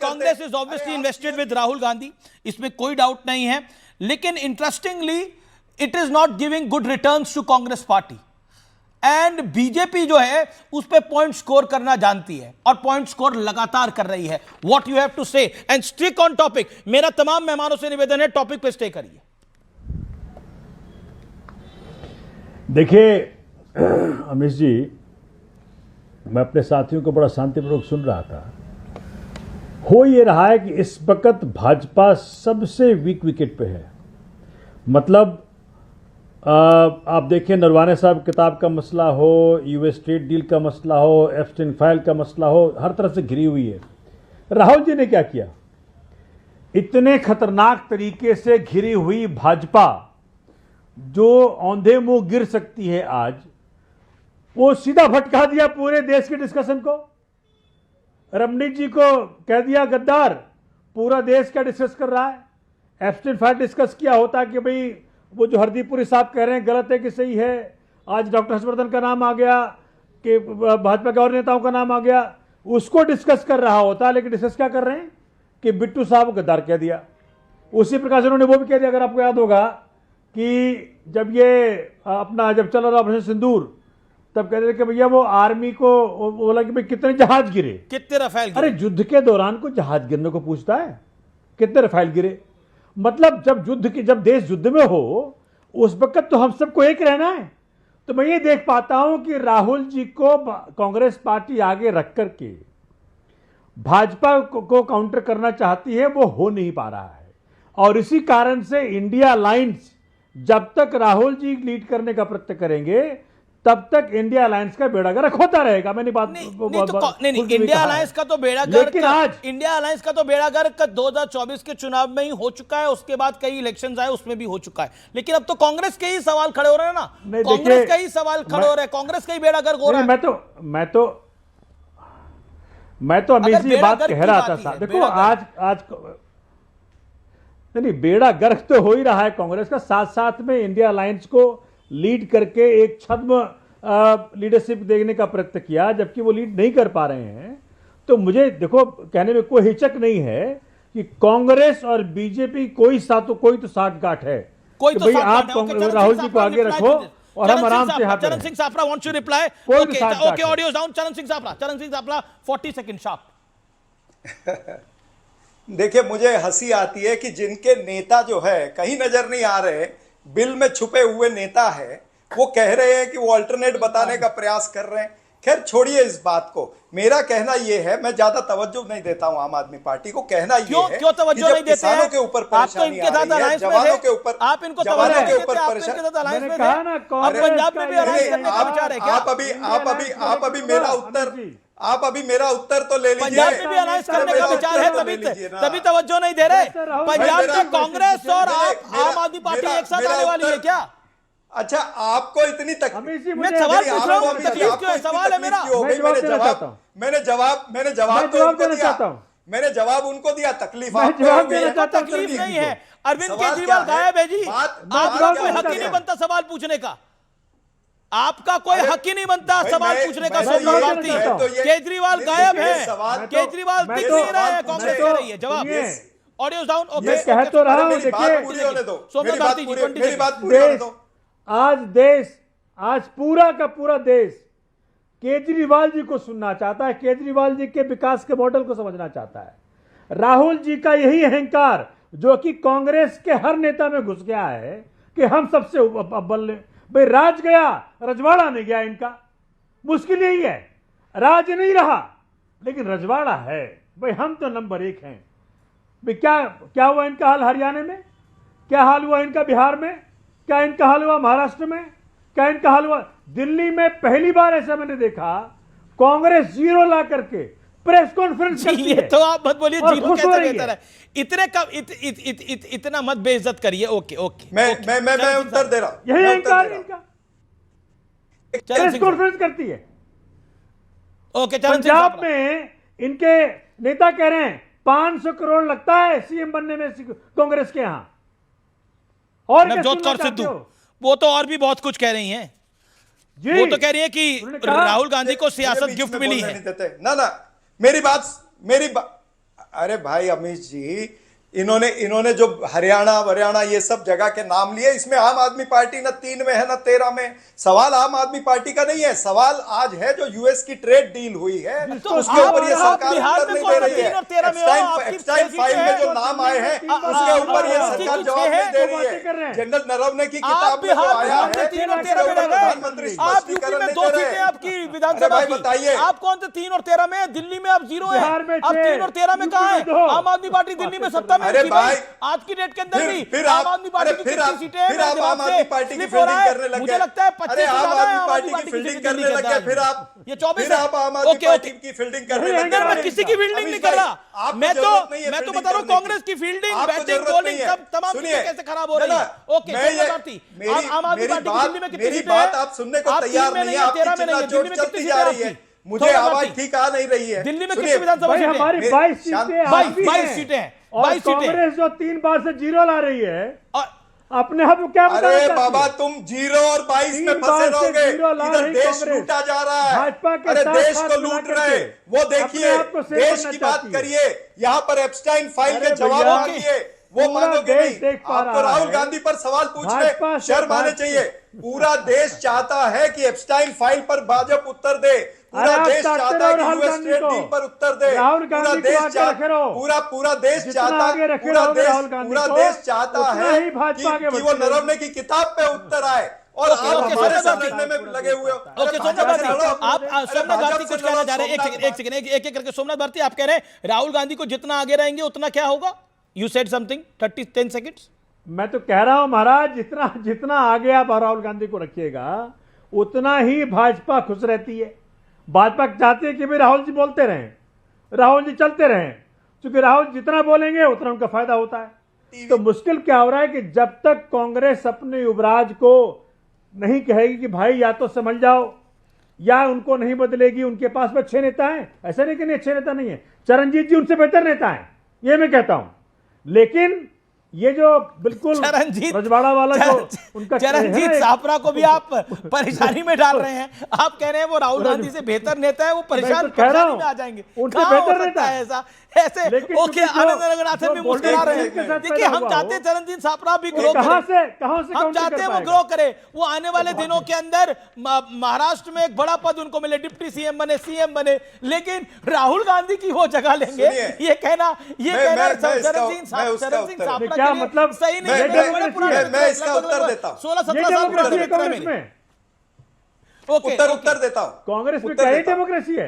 Congress is obviously invested with Rahul Gandhi, इसमें कोई doubt नहीं है, लेकिन interestingly it is not giving good returns to Congress party and BJP जो है उस पे पॉइंट स्कोर करना जानती है और पॉइंट स्कोर लगातार कर रही है। व्हाट यू हैव टू से एंड स्टिक ऑन टॉपिक। मेरा तमाम मेहमानों से निवेदन है, टॉपिक पे स्टे करिए। देखिए अमिश जी, मैं अपने साथियों को बड़ा शांतिपूर्वक सुन रहा था। हो ये रहा है कि इस वक्त भाजपा सबसे वीक विकेट पे है। मतलब आप देखिए, नरवाने साहब किताब का मसला हो, यूएस ट्रेड डील का मसला हो, एप्स्टीन फाइल का मसला हो, हर तरफ से घिरी हुई है। राहुल जी ने क्या किया? इतने खतरनाक तरीके से घिरी हुई भाजपा जो औंधे मुंह गिर सकती है आज, वो सीधा भटका दिया पूरे देश के डिस्कशन को। रमनीत जी को कह दिया गद्दार। पूरा देश क्या डिस्कस कर रहा है? एप्स्टीन फाइल डिस्कस किया होता कि भाई वो जो हरदीपुरी साहब कह रहे हैं गलत है कि सही है। आज डॉक्टर हर्षवर्धन का नाम आ गया, कि भाजपा के और नेताओं का नाम आ गया, उसको डिस्कस कर रहा होता। लेकिन डिस्कस क्या कर रहे हैं कि बिट्टू साहब को गद्दार कह दिया। उसी प्रकार से उन्होंने वो भी कह दिया, अगर आपको याद होगा कि जब ये जब चल रहा ऑपरेशन सिंदूर, तब कहते थे कि भैया वो आर्मी को बोला कि भाई कितने जहाज गिरे, कितने रफेल गिरे। अरे युद्ध के दौरान को जहाज गिरने को पूछता है? कितने रफेल गिरे? मतलब जब देश युद्ध में हो उस वक्त तो हम सबको एक रहना है। तो मैं ये देख पाता हूं कि राहुल जी को कांग्रेस पार्टी आगे रख करके भाजपा को काउंटर करना चाहती है, वो हो नहीं पा रहा है। और इसी कारण से इंडिया अलायंस, जब तक राहुल जी लीड करने का प्रयत्न करेंगे तब तक इंडिया अलायंस का बेड़ा गर्क होता रहेगा। मैंने बात नहीं, इंडिया अलायंस का तो बेड़ा गर्क, लेकिन आज इंडिया अलायंस का तो बेड़ा गर्क 2024 के चुनाव में ही हो चुका है। उसके बाद कई इलेक्शंस आए, उसमें भी हो चुका है। लेकिन अब तो कांग्रेस के ही सवाल खड़े हो रहे हैं ना, कांग्रेस का ही सवाल खड़े हो रहे हैं, कांग्रेस का ही बेड़ा गर्क हो रहा है। मैं तो अमित जी बात कह रहा था। देखो आज नहीं, बेड़ा गर्क तो हो ही रहा है कांग्रेस का। साथ साथ में इंडिया अलायंस को लीड करके एक छद्म लीडरशिप देने का प्रयत्न किया, जबकि वो लीड नहीं कर पा रहे हैं। तो मुझे देखो कहने में कोई हिचक नहीं है कि कांग्रेस और बीजेपी कोई तो साठगांठ है। कोई तो भाई आप राहुल जी को आगे रखो और हम आराम से यहाँ पे। Charan Singh Safra wants to reply. Okay, audio down. Charan Singh साफरा 40 second sharp. देखिए, मुझे हंसी आती है कि जिनके नेता जो है कहीं नजर नहीं आ रहे, बिल में छुपे हुए नेता है, वो कह रहे हैं कि वो अल्टरनेट बताने का प्रयास कर रहे हैं। खैर छोड़िए इस बात को। मेरा कहना यह है, मैं ज्यादा तवज्जो नहीं देता हूं आम आदमी पार्टी को। कहना यह है क्यों तवज्जो नहीं देते हैं? किसानों के ऊपर परेशानी आ रही है, जवानों के ऊपर, आप इनको जवानों के ऊपर परेशानी। पंजाब में भी अलायंस करने का विचार है क्या? आप अभी मेरा उत्तर तो ले लीजिए। पंजाब में भी अलायंस करने का विचार है, तभी तवज्जो नहीं दे रहे। पंजाब में कांग्रेस और आम आदमी पार्टी एक साथ आने वाली है क्या? अच्छा, आपको इतनी तकलीफ? मैं सवाल पूछ रहा हूं, तकलीफ क्यों है? सवाल है मेरा। मैंने जवाब उनको दिया। तकलीफ तकलीफ नहीं है। अरविंद केजरीवाल गायब है जी। आपका कोई हक ही नहीं बनता सवाल पूछने का। आपका कोई हक ही नहीं बनता सवाल पूछने का। केजरीवाल गायब है, केजरीवाल दिख नहीं रहा है, कांग्रेस कह रही है। जवाब ऑडियो डाउन। ओके, कह तो रहा हूं। देखिए, आज पूरा का पूरा देश केजरीवाल जी को सुनना चाहता है, केजरीवाल जी के विकास के मॉडल को समझना चाहता है। राहुल जी का यही अहंकार जो कि कांग्रेस के हर नेता में घुस गया है कि हम सबसे अव्वल। भाई राज गया, रजवाड़ा नहीं गया। इनका मुश्किल यही है, राज नहीं रहा लेकिन रजवाड़ा है। भाई हम तो नंबर 1 हैं। भाई क्या हुआ इनका हाल हरियाणा में? क्या हाल हुआ इनका बिहार में? क्या इनका हाल हुआ महाराष्ट्र में? क्या इनका हाल हुआ दिल्ली में? पहली बार ऐसा मैंने देखा, कांग्रेस 0 ला करके प्रेस कॉन्फ्रेंस करती है। तो आप मत बोलिए जीरो कैसे बेहतर है। इतने कब इतना मत बेइज्जत करिए। ओके, मैं उत्तर दे रहा हूं। यही अहंकार इनका, प्रेस कॉन्फ्रेंस करती है। ओके, पंजाब में इनके नेता कह रहे हैं 500 करोड़ लगता है सीएम बनने में कांग्रेस के यहां। और नवजोत कौर सिद्धू वो तो और भी बहुत कुछ कह रही हैं। वो तो कह रही है कि राहुल गांधी को सियासत गिफ्ट मिली है। ना मेरी बात अरे भाई अमित जी, इन्होंने जो हरियाणा ये सब जगह के नाम लिए, इसमें आम आदमी पार्टी न 3 में है न 13 में। सवाल आम आदमी पार्टी का नहीं है, सवाल आज है जो यूएस की ट्रेड डील हुई है उसके ऊपर ये सरकार उत्तर नहीं दे रही है। एप्स्टाइन फाइल में जो नाम आए हैं उसके ऊपर ये सरकार जवाब नहीं दे रही है। जनरल नरवणे की किताब में जो आया है प्रधानमंत्री स्पष्टीकरण नहीं दे रहे हैं। आपकी विधानसभा की बताइए, आप कौन से 3 और 13 में? दिल्ली में आप 0 है। आप 3 और 13 में कहां है? आम आदमी पार्टी दिल्ली में सत्ता में अरे थी भाई, आज की डेट के अंदर भी फिर आम आदमी पार्टी की कितनी सीटें हैं? फिर आप आम आदमी पार्टी की फील्डिंग करने लग गए। मुझे लगता है 25 अरे से आम ज्यादा है आदमी पार्टी की फील्डिंग करने लग गए। फिर आप ये 24 फिर आप आम आदमी पार्टी की फील्डिंग करने लग गए। मैं किसी की फील्डिंग नहीं कर रहा। मैं तो बता रहा हूँ कांग्रेस की फील्डिंग, बैटिंग, बॉलिंग सब तमाम चीजें कैसे खराब हो रही है। ओके, आम आदमी पार्टी की दिल्ली में कितनी मेरी सीटें हैं? बात आप सुनने को तैयार नहीं है, आपकी चिल्ला-चोट चलती जा रही है, मुझे आवाज ठीक आ नहीं रही है। दिल्ली में कितनी विधानसभा सीटें? हमारी 22 सीटें 22 सीटें हैं। और 22 सीटें। कांग्रेस जो 3 बार से 0 ला रही है, और अपने आप को क्या बताना अरे चाहती है? बाबा, तुम 0 और 22 में 3 फंसे बार से रहोगे। 0 ला इधर रही देश कांग्रेस। लूटा जा रहा है। भाजपा के अरे साथ देश साथ को मिला लूट करके रहे। वो देखिए, अपने आप को सेव देश करना की बात चाहती है। करिए। यहाँ पर एप्स्टाइन फाइल अरे के जवाब भैया, मांगिए, वो पूरा मानोगे देश नहीं। देख पा आपको रहा राहुल है। गांधी पर सवाल पूछने भाजपा से शर्म आने चाहिए। पूरा देश चाहता है कि एप्स्टाइन फाइल पर भाजपा उत्तर दे। पूरा अरे आप देश चाहते चाहता है रहो कि राहुल यूएस गांधी ट्रेड को। डील पर उत्तर दे। राहुल पूरा गांधी को देश आगे रखे रहो। पूरा देश जितना चाहता आगे रखे पूरा रहोगे देश राहुल गांधी पूरा को, देश चाहता उतना है ही भाजपा आगे कि वो बढ़ती नरवणे की किताब पे उत्तर आए और ओके, आप ओके, हमारे सोमनाथ साथ भारती। लड़ने में लगे हुए हो। ओके, अरे सोमनाथ भाजपा से भारती, लड़ो। आप अरे सोमनाथ भारती भाजपा कुछ से कहना लड़ो, चाह रहे हैं? एक सेकंड, एक करके सोमनाथ भारती आप कह रहे हैं राहुल गांधी को जितना आगे रहेंगे उतना क्या होगा? You said something 10 seconds. मैं तो कह रहा हूं महाराज, जितना जितना आगे आप राहुल गांधी को रखिएगा उतना ही भाजपा खुश रहती है। भाजपा चाहती है कि भाई राहुल जी बोलते रहें, राहुल जी चलते रहें, क्योंकि राहुल जितना बोलेंगे उतना उनका फायदा होता है। तो मुश्किल क्या हो रहा है कि जब तक कांग्रेस अपने युवराज को नहीं कहेगी कि भाई या तो समझ जाओ या उनको नहीं बदलेगी, उनके पास में अच्छे नेता हैं, ऐसा नहीं कि नहीं अच्छे नेता नहीं है, चरणजीत जी उनसे बेहतर नेता हैं, ये मैं कहता हूं। लेकिन ये जो बिल्कुल चरणजीत रजवाड़ा वाला जो उनका चरणजीत सापरा को भी आप परेशानी में डाल रहे हैं। आप कह रहे हैं वो राहुल गांधी से बेहतर नेता है, वो परेशानी में आ जाएंगे। उनसे कहाँ हो बेहतर सकता नेता है ऐसा? ऐसे ओके, आनंद रंगनाथन भी मुस्कुरा रहे हैं। देखिए, हम चाहते हैं चरणजीत सापरा भी ग्रो करे, कहां से हम चाहते हैं वो ग्रो करे, वो आने वाले दिनों के अंदर महाराष्ट्र में एक बड़ा पद उनको मिले, डिप्टी सीएम बने, सीएम बने। लेकिन राहुल गांधी की वो जगह लेंगे, ये कहना चरणजीत सापरा क्या मतलब? सही नहीं है। मैं इसका उत्तर देता हूं। 16-17 साल पुराने मित्र हैं मेरे। ओके, उत्तर देता हूं। कांग्रेस में उत्तर क्या देता हूं। डेमोक्रेसी है?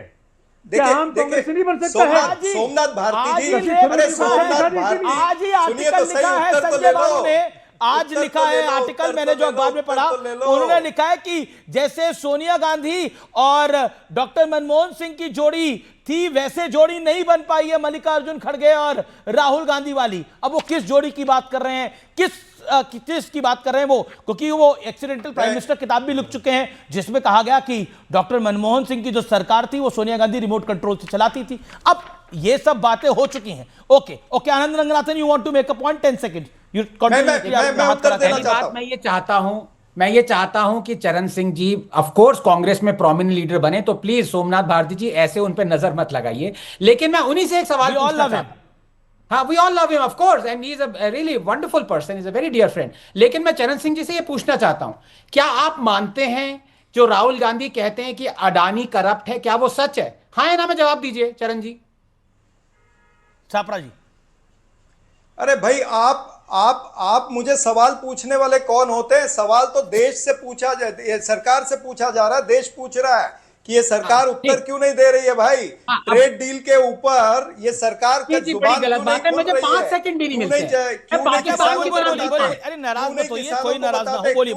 क्या आम कांग्रेस नहीं बन सकता है? सोमनाथ भारती जी, आज अरे सोमनाथ भारती, आज ही सुनिए आर्टिकल तो सही, लिखा है उत्तर तो संजय ले लो। बाबू ने, आज उत्तर लिखा तो ले है लो, आर्टिकल, उत्तर मैंने तो जो ले लो, अखबार में उत्तर पढ़ा, तो ले लो। उन्होंने लिखा है कि जैसे सोनिया गांधी और डॉक्टर मनमोहन सिंह की जोड़ी थी, वैसे जोड़ी नहीं बन पाई है मल्लिकार्जुन खड़गे और राहुल गांधी वाली। अब वो किस जोड़ी की बात कर रहे हैं, किस की बात कर रहे हैं वो? क्योंकि वो एक्सीडेंटल प्राइम मिनिस्टर किताब भी लिख चुके हैं जिसमें कहा गया कि डॉक्टर मनमोहन सिंह की जो सरकार थी वो सोनिया गांधी रिमोट कंट्रोल से चलाती थी। अब ये सब बातें हो चुकी हैं। Okay, Anand Ranganathan, you want to make a point, 10 second you मैं उत्तर देना चाहता हूं। मैं ये चाहता हूं कि चरण सिंह जी ऑफ कोर्स कांग्रेस में प्रोमिनेंट लीडर बने, तो प्लीज सोमनाथ भारती जी ऐसे उन पे नजर मत लगाइए। लेकिन मैं उन्हीं से एक सवाल पूछना चाहता हूं। हाँ, we all love him of course and he is a really wonderful person, is a very dear friend. लेकिन मैं चरण सिंह जी से ये पूछना चाहता हूं, क्या आप मानते हैं जो राहुल गांधी कहते हैं कि अडानी करप्ट है, क्या वो सच है? हाँ या ना में जवाब दीजिए चरण जी। छापरा जी। अरे भाई, आप मुझे सवाल पूछने वाले कौन होते हैं? सवाल तो देश से पूछा जाए, सरकार से पूछा जा रहा है, देश पूछ रहा है कि ये सरकार उत्तर क्यों नहीं दे रही है भाई? ट्रेड डील के ऊपर ये सरकार का जुबान गलत बात है, मुझे 5 सेकंड भी नहीं मिलते। अरे नाराज मत होइए, कोई नाराज ना हो, बोलिए।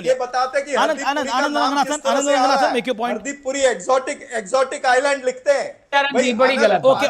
ये बताते कि हरदीपुरी एग्जॉटिक आइलैंड लिखते हैं। बड़ी गलत। ओके,